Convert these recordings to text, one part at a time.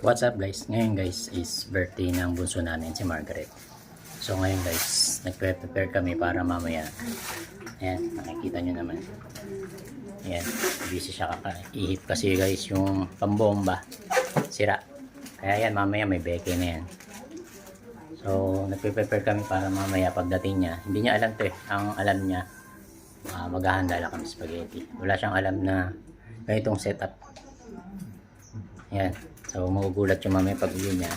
What's up guys? Ngayon guys is birthday ng bunso namin si Margaret. So ngayon guys, nagpe-prepare kami para mamaya. Ayan, nakikita nyo naman. Ayan, busy siya kakaihip kasi guys yung pambomba sira. Kaya yan, mamaya may beke na yan. So nagpe-prepare kami para mamaya pagdating niya. Hindi niya alam to eh. Ang alam niya, maghahanda lang kami spaghetti. Wala siyang alam na ganitong setup. Ayan. So magugulat yung mamaya pag uwi niya.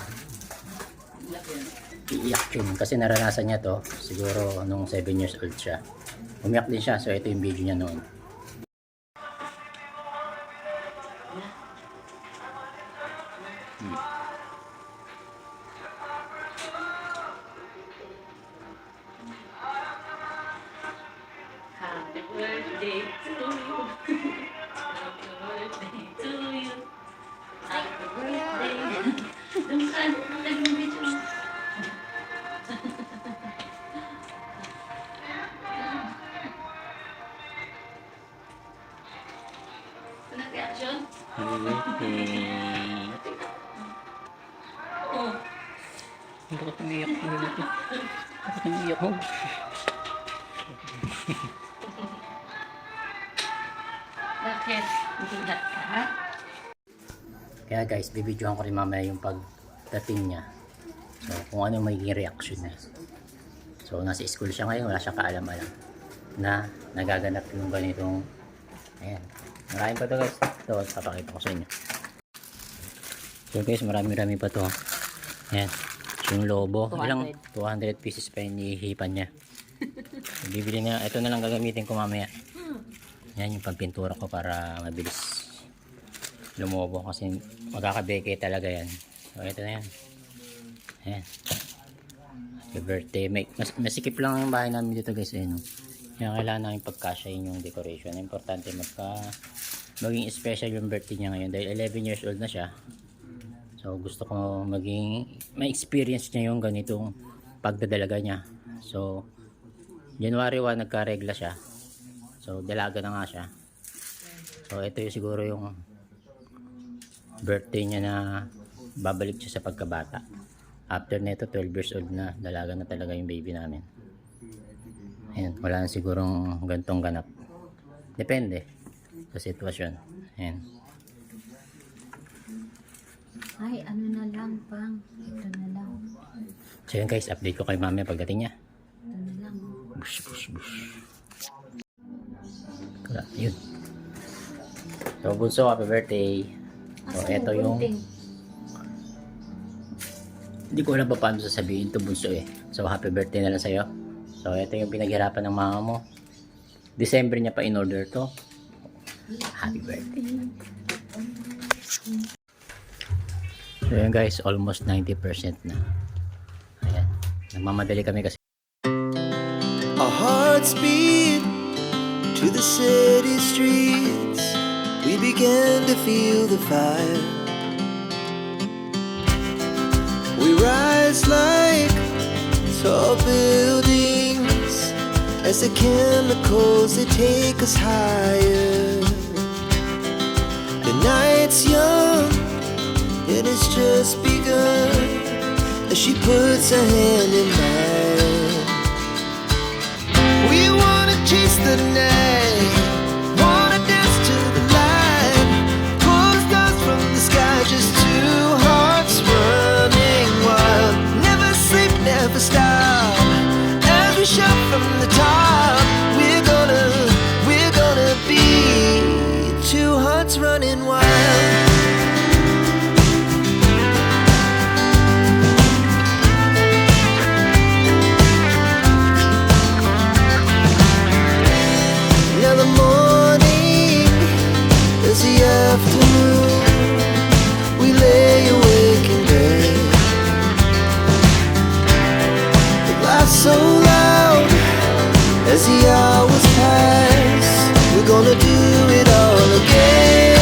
Iiyak yun. Kasi naranasan niya to. Siguro nung 7 years old siya. Umiyak din siya. So ito yung video niya noon. Happy birthday to you. Happy birthday to you. Happy birthday. Doon ka, nag-video. Anong reaction? Happy birthday. Oh. Bakit umiyak ko? Bakit umiyak ko? Bakit? Gulat ka? Kaya guys, bibidyohan ko rin mamaya yung pagdating niya. So kung ano yung magiging reaction niya. So nasa school siya ngayon, wala siya kaalam-alam na nagaganap yung ganitong. Ayan, maraming pa to guys. Ito, papakita ko sa inyo. So guys, marami pa to. Ayan, yung lobo. 200. Ilang 200 pieces pa yung hihipan niya. So, bibili niya, ito na lang gagamitin ko mamaya. Yan yung pagpintura ko para mabilis lumobo kasi magkakabeke talaga yan. So ito na yan. Ayan. Happy birthday. Masikip lang yung bahay namin dito guys. Ayan, no? Kaya kailangan namin pagkasyahin yung decoration. Importante maging special yung birthday niya ngayon dahil 11 years old na siya. So gusto ko may experience niya yung ganitong pagdadalaga niya. So January 1 nagka-regla siya. So dalaga na nga siya. So ito yung siguro yung birthday niya na babalik siya sa pagkabata. After nito 12 years old na, dalaga na talaga yung baby namin. Ayan, wala na sigurong gantong ganap. Depende sa sitwasyon. Ayan. Ay, ano na lang pang. Ito na lang. So yun guys, update ko kay mami pagdating niya. Ito na lang. Bush. Wala, yun. So bunso, happy birthday. So ito yung hindi ko alam pa paano sasabihin ito bunso eh. So happy birthday na lang sa'yo. So ito yung pinaghirapan ng mama mo. December niya pa in order to. Happy birthday. So yun guys, almost 90% na. Ayan. Nagmamadali kami kasi. Our hearts beat to the city streets. We began to feel the fire. We rise like tall buildings as the chemicals they take us higher. The night's young and it's just begun as she puts her hand in mine. We wanna chase the night, wanna dance to the light, pull the stars from the sky, just two hearts running wild. Never sleep, never stop, as we shout from the top. We're gonna be two hearts running wild. Afternoon, we lay awake in bed. The laugh so loud as the hours pass. We're gonna do it all again.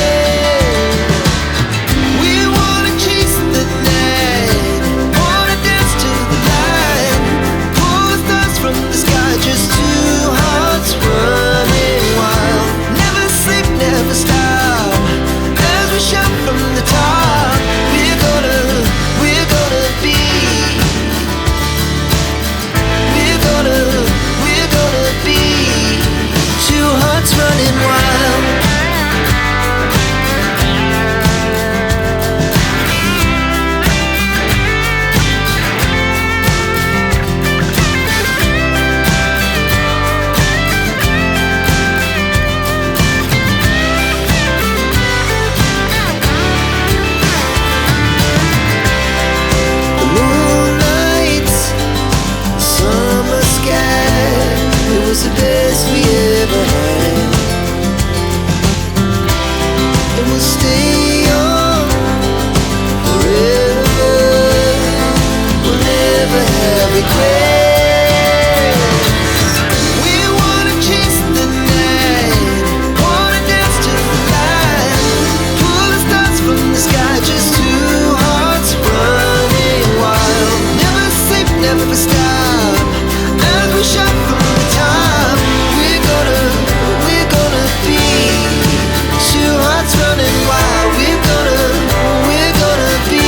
We wanna chase the night, wanna dance to the light, pull the stars from the sky, just two hearts running wild. Never sleep, never stop, as we shout from the top. We're gonna the best we ever had. And we'll stay young forever. We'll never have regrets. We wanna chase the night, wanna dance to the light, pull the stars from the sky, just two hearts running wild. Never sleep, never stop, as we shot from the top. We're gonna be two hearts running wild. We're gonna be.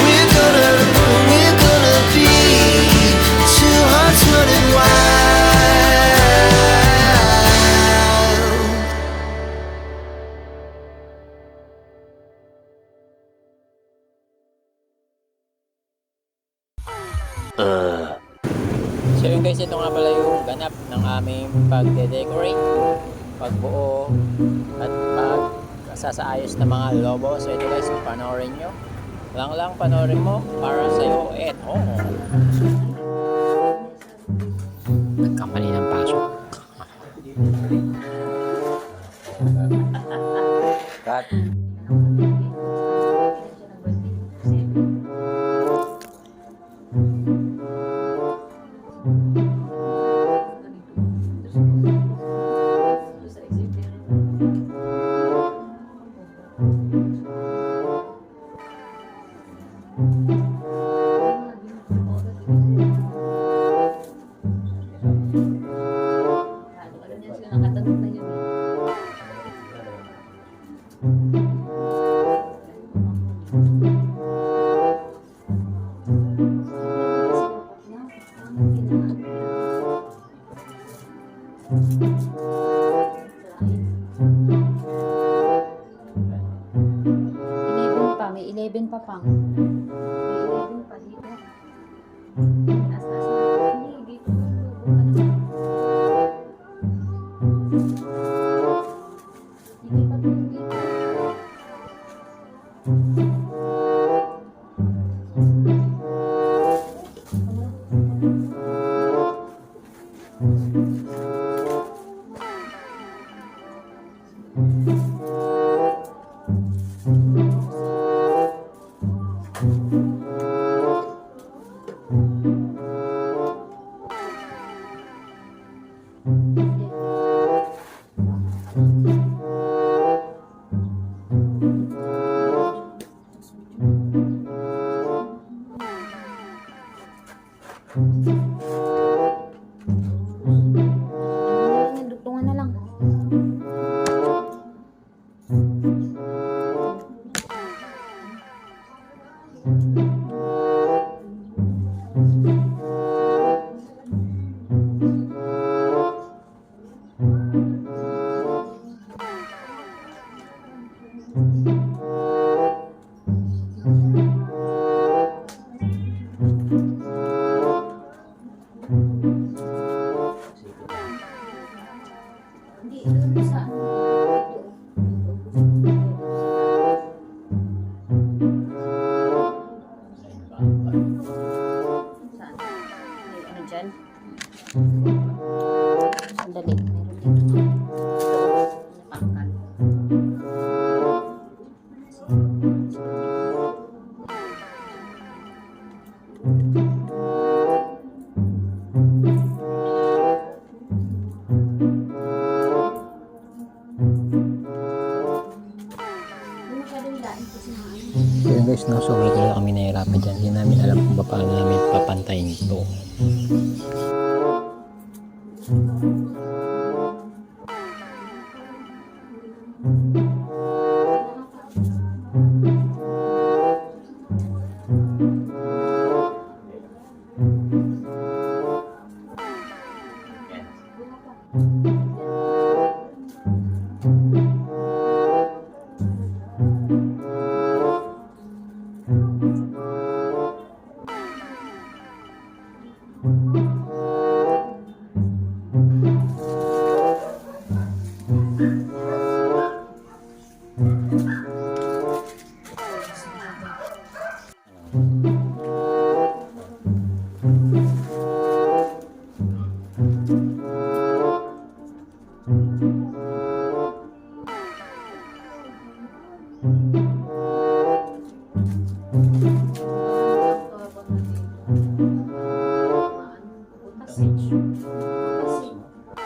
We're gonna be two hearts running wild. So yun guys, ito nga pala yung ganap ng aming pagde-decorate, pagbuo at pagsasaayos ng mga lobo. So ito guys, panoorin nyo lang panoorin mo para sa'yo. Eto, nagkamali ng pasok. Cut. May 11 pa pang. May 11 pa dito. Taas-taas na. Hindi, dito. Hindi pa dito. Dugtungan na lang. Hindi, ito sa ano. Saan? May ano dyan? Sandali, meron dito. Napangkal. So yun guys, no, so wait lang kami nahirapan dyan. Hindi namin alam kung paano namin papantayin ito. Kasi,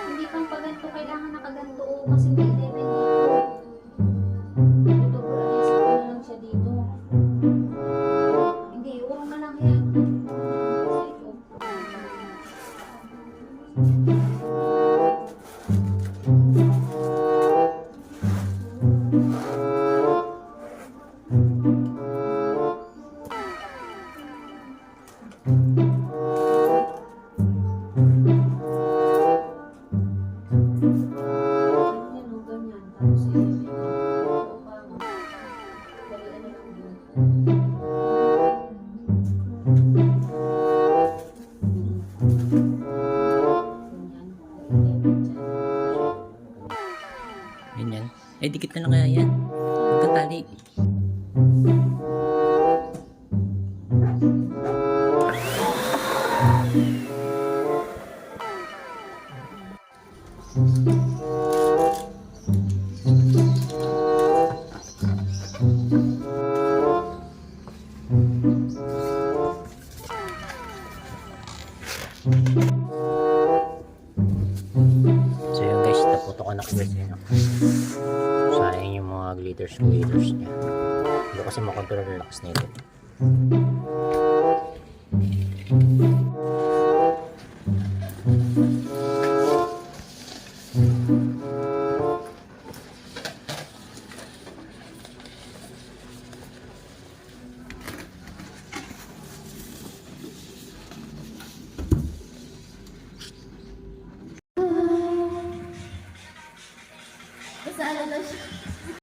hindi pang paganto, kailangan nakaganto o kasi may 11 dito. Dito, buranesin ko na lang siya dito. Hindi, urong na lang yan. Sa ito. Ganyan o, ganyan. Tapos ito pa. Dalian lang yun. Ganyan. Eh, dikit na lang kaya yan. Magkatali. So yun guys, naputo ko na quiz yun. Sayang yung mga glitters niya. Hindi ko kasi makontrol yung lakas nito.